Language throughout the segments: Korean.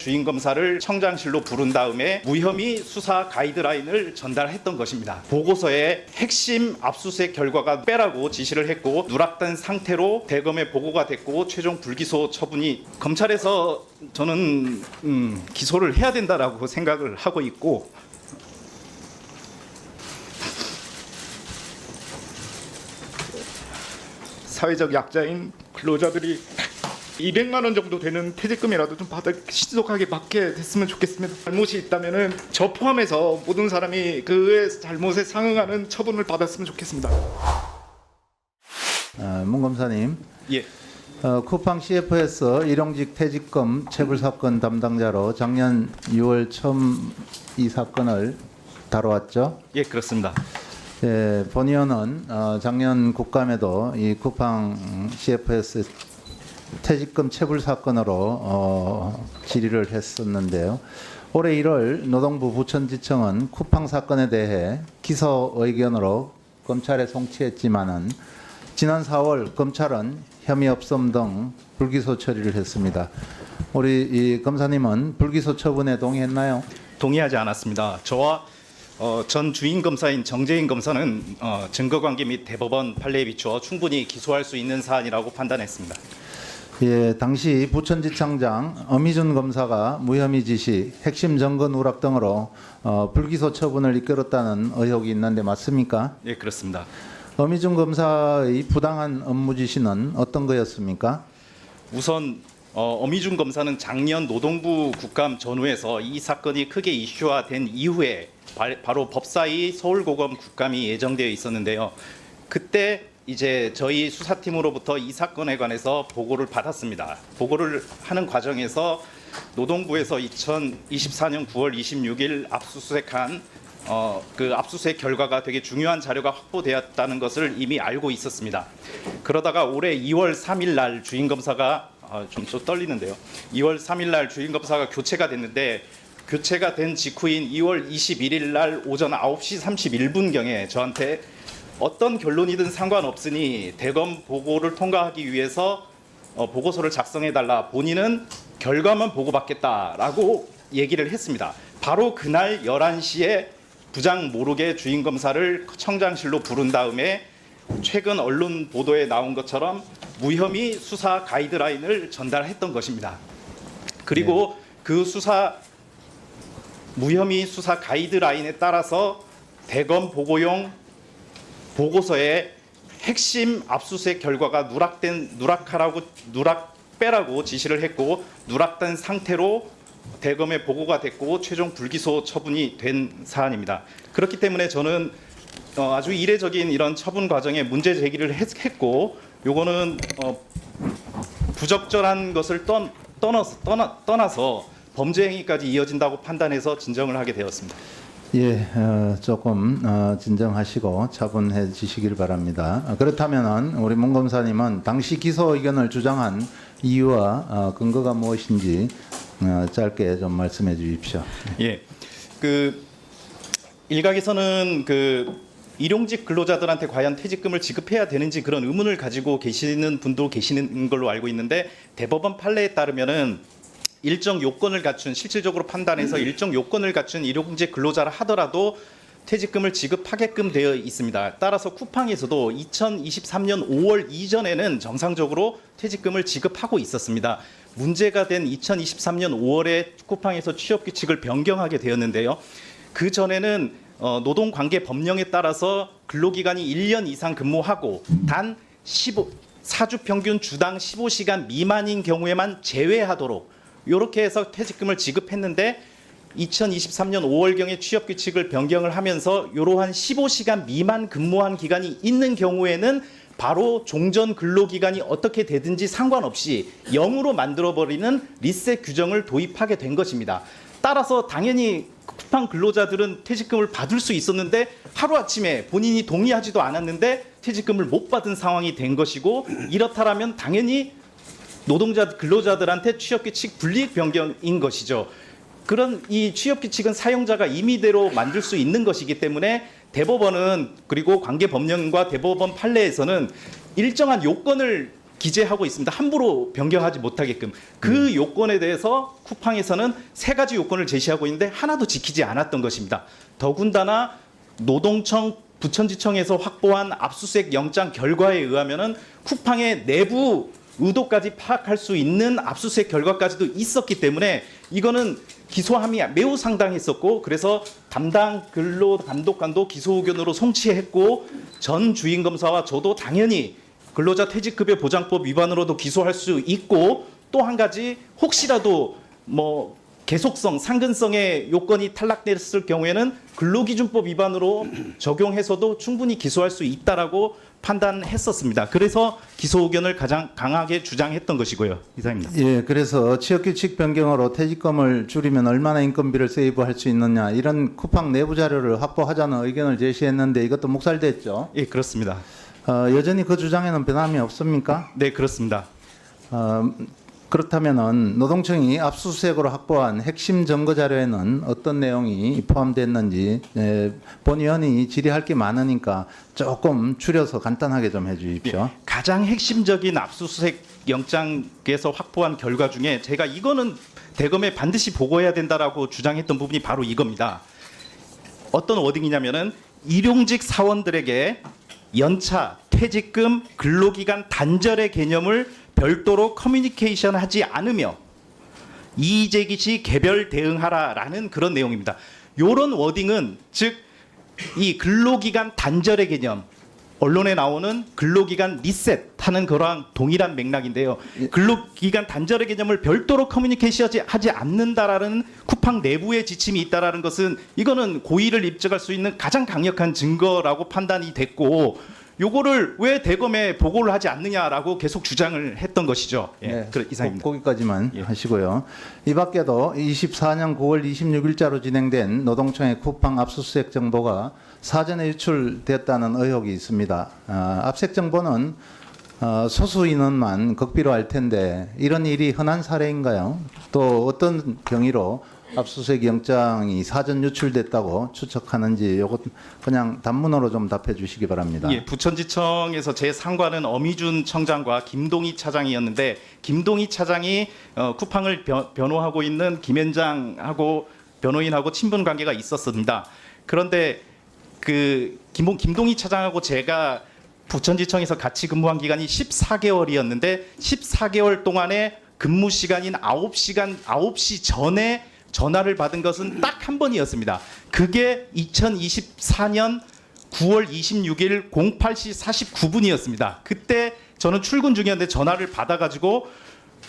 주인 검사를 청장실로 부른 다음에 무혐의 수사 가이드라인을 전달했던 것입니다. 보고서에 핵심 압수수색 결과가 빼라고 지시를 했고 누락된 상태로 대검에 보고가 됐고 최종 불기소 처분이 검찰에서 저는 기소를 해야 된다라고 생각을 하고 있고 사회적 약자인 근로자들이 200만 원 정도 되는 퇴직금이라도 좀 받아 신속하게 받게 됐으면 좋겠습니다. 잘못이 있다면은 저 포함해서 모든 사람이 그의 잘못에 상응하는 처분을 받았으면 좋겠습니다. 문 검사님, 예, 쿠팡 CF에서 일용직 퇴직금 체불 사건 담당자로 작년 6월 처음 이 사건을 다뤄왔죠. 예, 그렇습니다. 예, 본 의원은 작년 국감에도 이 쿠팡 CFS 퇴직금 체불 사건으로 질의를 했었는데요. 올해 1월 노동부 부천지청은 쿠팡 사건에 대해 기소 의견으로 검찰에 송치했지만은 지난 4월 검찰은 혐의 없음 등 불기소 처리를 했습니다. 우리 이 검사님은 불기소 처분에 동의했나요? 동의하지 않았습니다. 저와 전 주인 검사인 정재인 검사는 증거관계 및 대법원 판례에 비추어 충분히 기소할 수 있는 사안이라고 판단했습니다. 예, 당시 부천지청장 엄희준 검사가 무혐의 지시, 핵심 증거 누락 등으로 불기소 처분을 이끌었다는 의혹이 있는데 맞습니까? 예, 그렇습니다. 엄희준 검사의 부당한 업무 지시는 어떤 거였습니까? 우선 엄희준 검사는 작년 노동부 국감 전후에서 이 사건이 크게 이슈화된 이후에 바로 법사위 서울고검 국감이 예정되어 있었는데요. 그때 이제 저희 수사팀으로부터 이 사건에 관해서 보고를 받았습니다. 보고를 하는 과정에서 노동부에서 2024년 9월 26일 압수수색한 그 압수수색 결과가 되게 중요한 자료가 확보되었다는 것을 이미 알고 있었습니다. 그러다가 올해 2월 3일 날 주인 검사가 좀 떨리는데요. 2월 3일 날 주인 검사가 교체가 됐는데 교체가 된 직후인 2월 21일 날 오전 9시 31분경에 저한테 어떤 결론이든 상관없으니 대검 보고를 통과하기 위해서 보고서를 작성해달라. 본인은 결과만 보고받겠다라고 얘기를 했습니다. 바로 그날 11시에 부장 모르게 주인 검사를 청장실로 부른 다음에 최근 언론 보도에 나온 것처럼 무혐의 수사 가이드라인을 전달했던 것입니다. 그리고 그 무혐의 수사 가이드라인에 따라서 대검 보고용 보고서에 핵심 압수수색 결과가 누락 빼라고 지시를 했고 누락된 상태로 대검에 보고가 됐고 최종 불기소 처분이 된 사안입니다. 그렇기 때문에 저는 아주 이례적인 이런 처분 과정에 문제 제기를 했고 요거는 부적절한 것을 떠나서 범죄 행위까지 이어진다고 판단해서 진정을 하게 되었습니다. 예, 조금 진정하시고 차분해 주시길 바랍니다. 그렇다면 우리 문 검사님은 당시 기소 의견을 주장한 이유와 근거가 무엇인지 짧게 좀 말씀해 주십시오. 예, 일각에서는 일용직 근로자들한테 과연 퇴직금을 지급해야 되는지 그런 의문을 가지고 계시는 분도 계시는 걸로 알고 있는데 대법원 판례에 따르면은 일정 요건을 갖춘 실질적으로 판단해서 일정 요건을 갖춘 일용직 근로자라 하더라도 퇴직금을 지급하게끔 되어 있습니다. 따라서 쿠팡에서도 2023년 5월 이전에는 정상적으로 퇴직금을 지급하고 있었습니다. 문제가 된 2023년 5월에 쿠팡에서 취업규칙을 변경하게 되었는데요. 그 전에는 노동관계 법령에 따라서 근로기간이 1년 이상 근무하고 단 사주 평균 주당 15시간 미만인 경우에만 제외하도록 이렇게 해서 퇴직금을 지급했는데 2023년 5월경에 취업규칙을 변경을 하면서 이러한 15시간 미만 근무한 기간이 있는 경우에는 바로 종전 근로기간이 어떻게 되든지 상관없이 0으로 만들어버리는 리셋 규정을 도입하게 된 것입니다. 따라서 당연히 쿠팡 근로자들은 퇴직금을 받을 수 있었는데 하루아침에 본인이 동의하지도 않았는데 퇴직금을 못 받은 상황이 된 것이고 이렇다면 당연히 근로자들한테 취업규칙 불이익 변경인 것이죠. 그런 이 취업규칙은 사용자가 임의대로 만들 수 있는 것이기 때문에 대법원은 그리고 관계법령과 대법원 판례에서는 일정한 요건을 기재하고 있습니다. 함부로 변경하지 못하게끔. 그 요건에 대해서 쿠팡에서는 세 가지 요건을 제시하고 있는데 하나도 지키지 않았던 것입니다. 더군다나 노동청 부천지청에서 확보한 압수수색 영장 결과에 의하면은 쿠팡의 내부 의도까지 파악할 수 있는 압수수색 결과까지도 있었기 때문에 이거는 기소함이 매우 상당했었고, 그래서 담당 근로감독관도 기소 의견으로 송치했고, 전 주임검사와 저도 당연히 근로자 퇴직급여 보장법 위반으로도 기소할 수 있고, 또 한 가지 혹시라도 뭐 계속성, 상근성의 요건이 탈락됐을 경우에는 근로기준법 위반으로 적용해서도 충분히 기소할 수 있다라고 판단했었습니다. 그래서 기소 의견을 가장 강하게 주장했던 것이고요. 이상입니다. 예, 그래서 취업규칙 변경으로 퇴직금을 줄이면 얼마나 인건비를 세이브할 수 있느냐 이런 쿠팡 내부 자료를 확보하자는 의견을 제시했는데 이것도 묵살됐죠. 예, 그렇습니다. 여전히 그 주장에는 변함이 없습니까? 네, 그렇습니다. 그렇다면은 노동청이 압수수색으로 확보한 핵심 증거 자료에는 어떤 내용이 포함됐는지 본 의원이 질의할 게 많으니까 조금 줄여서 간단하게 좀 해주십시오. 가장 핵심적인 압수수색 영장에서 확보한 결과 중에 제가 이거는 대검에 반드시 보고해야 된다라고 주장했던 부분이 바로 이겁니다. 어떤 워딩이냐면은 일용직 사원들에게 연차, 퇴직금, 근로기간 단절의 개념을 별도로 커뮤니케이션하지 않으며 이의제기 시 개별 대응하라라는 그런 내용입니다. 이런 워딩은 즉 이 근로기간 단절의 개념, 언론에 나오는 근로기간 리셋하는 거랑 동일한 맥락인데요. 근로기간 단절의 개념을 별도로 커뮤니케이션하지 않는다라는 쿠팡 내부의 지침이 있다라는 것은 이거는 고의를 입증할 수 있는 가장 강력한 증거라고 판단이 됐고, 요거를 왜 대검에 보고를 하지 않느냐라고 계속 주장을 했던 것이죠. 예, 네, 이상입니다. 거기까지만 예. 하시고요. 이 밖에도 24년 9월 26일자로 진행된 노동청의 쿠팡 압수수색 정보가 사전에 유출됐다는 의혹이 있습니다. 압색 정보는 소수 인원만 극비로 알 텐데 이런 일이 흔한 사례인가요? 또 어떤 경위로 압수수색 영장이 사전 유출됐다고 추측하는지 요것 그냥 단문으로 좀 답해 주시기 바랍니다. 예, 부천지청에서 제 상관은 어미준 청장과 김동희 차장이었는데, 김동희 차장이 쿠팡을 변호하고 있는 김현장하고 변호인하고 친분 관계가 있었습니다. 그런데 그 김동희 차장하고 제가 부천지청에서 같이 근무한 기간이 14개월이었는데 14개월 동안에 근무 시간인 9시 전에 전화를 받은 것은 딱 한 번이었습니다. 그게 2024년 9월 26일 08시 49분이었습니다. 그때 저는 출근 중이었는데 전화를 받아가지고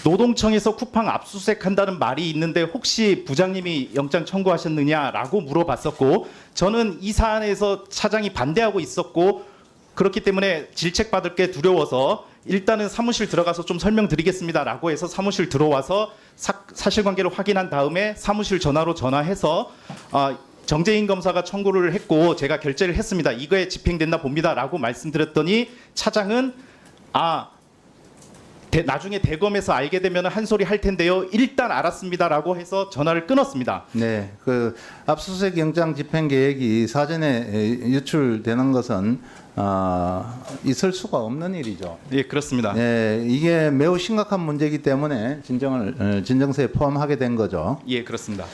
노동청에서 쿠팡 압수수색한다는 말이 있는데 혹시 부장님이 영장 청구하셨느냐라고 물어봤었고, 저는 이 사안에서 차장이 반대하고 있었고, 그렇기 때문에 질책받을 게 두려워서 일단은 사무실 들어가서 좀 설명드리겠습니다라고 해서 사무실 들어와서 사실관계를 확인한 다음에 사무실 전화로 전화해서 정재인 검사가 청구를 했고 제가 결재를 했습니다. 이거에 집행된다 봅니다라고 말씀드렸더니 차장은 나중에 대검에서 알게 되면 한 소리 할 텐데요. 일단 알았습니다라고 해서 전화를 끊었습니다. 네, 그 압수수색 영장 집행 계획이 사전에 유출되는 것은 있을 수가 없는 일이죠. 예, 그렇습니다. 네, 이게 매우 심각한 문제이기 때문에 진정서에 포함하게 된 거죠. 예, 그렇습니다.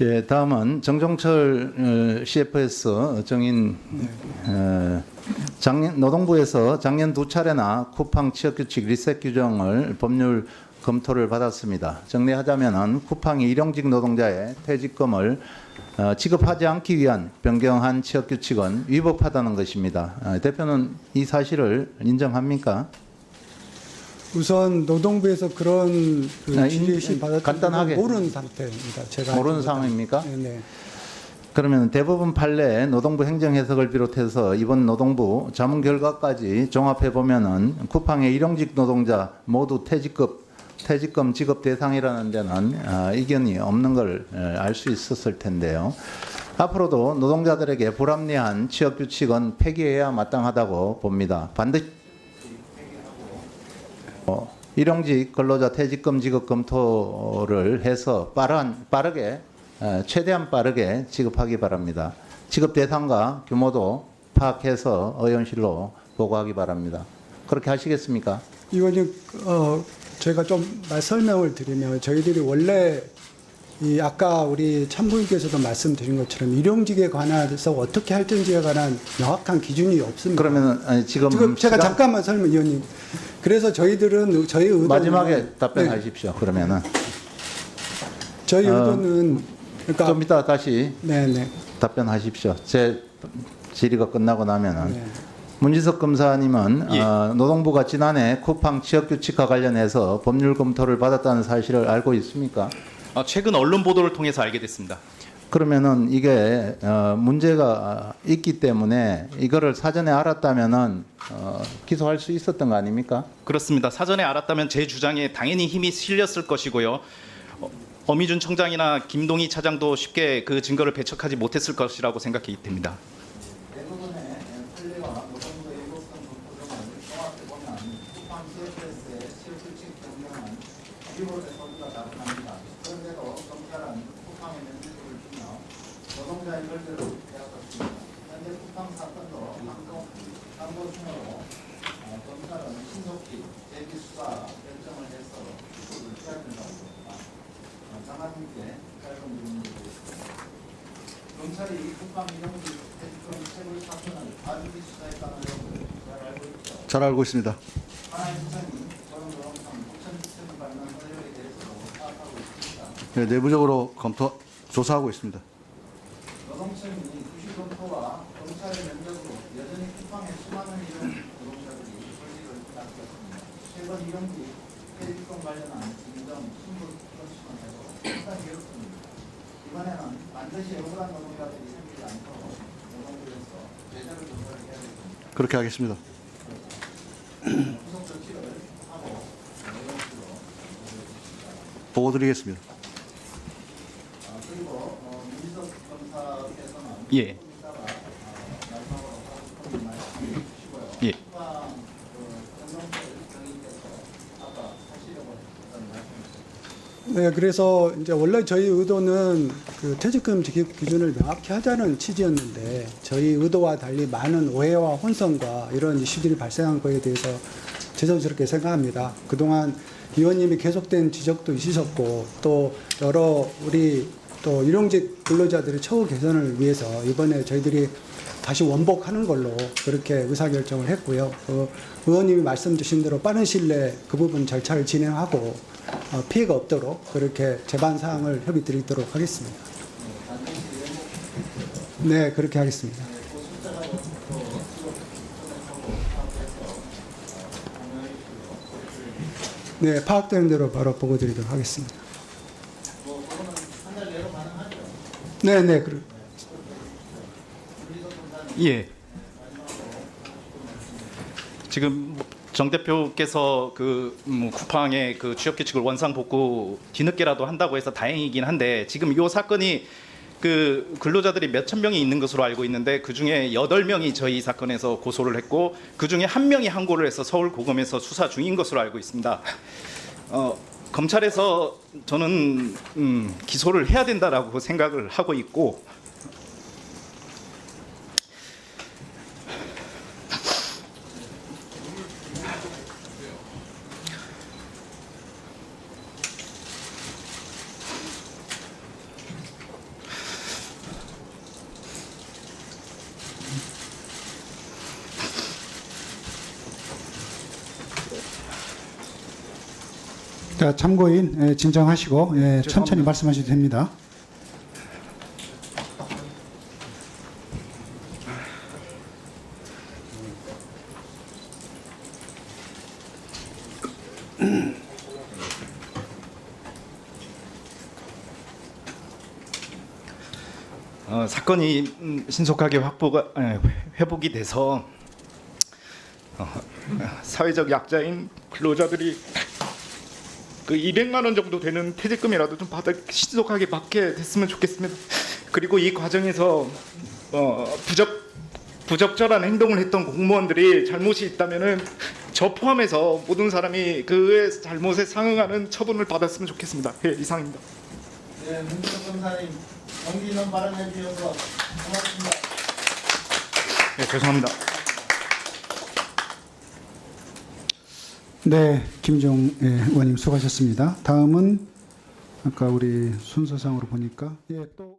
예, 다음은 정종철 CFS 정인 노동부에서 작년 2차례나 쿠팡 취업규칙 리셋 규정을 법률 검토를 받았습니다. 정리하자면은 쿠팡이 일용직 노동자의 퇴직금을 지급하지 않기 위한 변경한 취업규칙은 위법하다는 것입니다. 대표는 이 사실을 인정합니까? 우선 노동부에서 그런 지휘신 받았던 간단하게. 모르는 상태입니다. 제가 모르는 상황입니까? 네. 그러면 대법원 판례 노동부 행정해석을 비롯해서 이번 노동부 자문 결과까지 종합해 보면은 쿠팡의 일용직 노동자 모두 퇴직금 지급 대상이라는 데는 이견이 없는 걸 알 수 있었을 텐데요. 앞으로도 노동자들에게 불합리한 취업 규칙은 폐기해야 마땅하다고 봅니다. 반드시 일용직 근로자 퇴직금 지급 검토를 해서 빠르게 최대한 빠르게 지급하기 바랍니다. 지급 대상과 규모도 파악해서 의원실로 보고하기 바랍니다. 그렇게 하시겠습니까? 의원님, 제가 좀 설명을 드리면 저희들이 원래 이 아까 우리 참고인께서도 말씀드린 것처럼 일용직에 관해서 어떻게 할 건지에 관한 명확한 기준이 없습니다. 그러면은 아니, 지금 제가 시간- 잠깐만 설명, 의원님. 그래서 저희들은 저희 의도는 마지막에 답변하십시오. 그러면은 저희 의도는 그러니까 좀 이따 다시 네네. 답변하십시오. 제 질의가 끝나고 나면은 네. 문지석 검사님은 예. 노동부가 지난해 쿠팡 취업 규칙과 관련해서 법률 검토를 받았다는 사실을 알고 있습니까? 최근 언론 보도를 통해서 알게 됐습니다. 그러면은 이게 문제가 있기 때문에 이거를 사전에 알았다면은 기소할 수 있었던 거 아닙니까? 그렇습니다. 사전에 알았다면 제 주장에 당연히 힘이 실렸을 것이고요. 어미준 청장이나 김동희 차장도 쉽게 그 증거를 배척하지 못했을 것이라고 생각이 됩니다. 대부분의 판례와 노동부의 일곱성 검토정을 종합해 보면 쿠팡 CFS의 실질적 변경은 기록의 소지가 다분합니다. 그런데도 검찰은 쿠팡의 면죄부를 주며 노동자의 결재를 빼앗았습니다. 현재 쿠팡 사건도 항고심으로 검찰은 신속히 재기 수사 결정을 해서 기소를 해야 된다고 봅니다. 장관님께 짧은 질문을 드리겠습니다. 검찰이 쿠팡 일용직 퇴직금 체불 사건을 과주기 수사했다는 내용을 잘 알고 있죠. 잘 알고 있습니다. 하나의 수장이 저런 노동상 9,700원 받는 서열에 대해서도 파악하고 있습니다. 네, 내부적으로 조사하고 있습니다. 노동청이 부실 검토와 검찰의 면접으로 여전히 쿠팡의 수많은 일용직 노동자들이 소식을 낚였습니다. 최근 일용직 퇴직금 관련한 진정 신분 건수만 해도 상당히 괴롭습니다. 이번에는 반드시 억울한 노동자들이 생기지 않도록 노동부에서 제대로 조사를 해야 되겠습니다. 그렇게 하겠습니다. 후속 조치를 하고 이런 식으로 보고 드리겠습니다. 그리고 문지석 검사께서는 예. 조금 이따가 마지막으로 하고 싶은 말씀 해주시고요. 예. 쿠팡 정동철 경위께서 아까 하시려고 했던 말씀. 네, 그래서 이제 원래 저희 의도는 그 퇴직금 지급 기준을 명확히 하자는 취지였는데 저희 의도와 달리 많은 오해와 혼선과 이런 이슈들이 발생한 거에 대해서 죄송스럽게 생각합니다. 그동안 의원님이 계속된 지적도 있으셨고 또 여러 우리 또 일용직 근로자들의 처우 개선을 위해서 이번에 저희들이 다시 원복하는 걸로 그렇게 의사결정을 했고요. 의원님이 말씀 주신 대로 빠른 시일 내에 그 부분 절차를 진행하고 피해가 없도록 그렇게 재반 사항을 협의 드리도록 하겠습니다. 네, 그렇게 하겠습니다. 네, 파악되는 대로 바로 보고 드리도록 하겠습니다. 네, 네, 예. 지금 정 대표께서 쿠팡의 그 취업 규칙을 원상 복구 뒤늦게라도 한다고 해서 다행이긴 한데 지금 이 사건이 그 근로자들이 몇천 명이 있는 것으로 알고 있는데 그 중에 8명이 저희 사건에서 고소를 했고 그 중에 1명이 항고를 해서 서울고검에서 수사 중인 것으로 알고 있습니다. 검찰에서 저는 기소를 해야 된다라고 생각을 하고 있고 자, 참고인 진정하시고 천천히 말씀하셔도 됩니다. 사건이 신속하게 회복이 돼서 사회적 약자인 근로자들이 그 200만 원 정도 되는 퇴직금이라도 좀 신속하게 받게 됐으면 좋겠습니다. 그리고 이 과정에서 부적절한 행동을 했던 공무원들이 잘못이 있다면은 저 포함해서 모든 사람이 그의 잘못에 상응하는 처분을 받았으면 좋겠습니다. 예, 이상입니다. 네, 문지석 검사님 용기 있는 발언해 주셔서 고맙습니다. 네, 죄송합니다. 네, 김종 의원님 수고하셨습니다. 다음은 아까 우리 순서상으로 보니까 또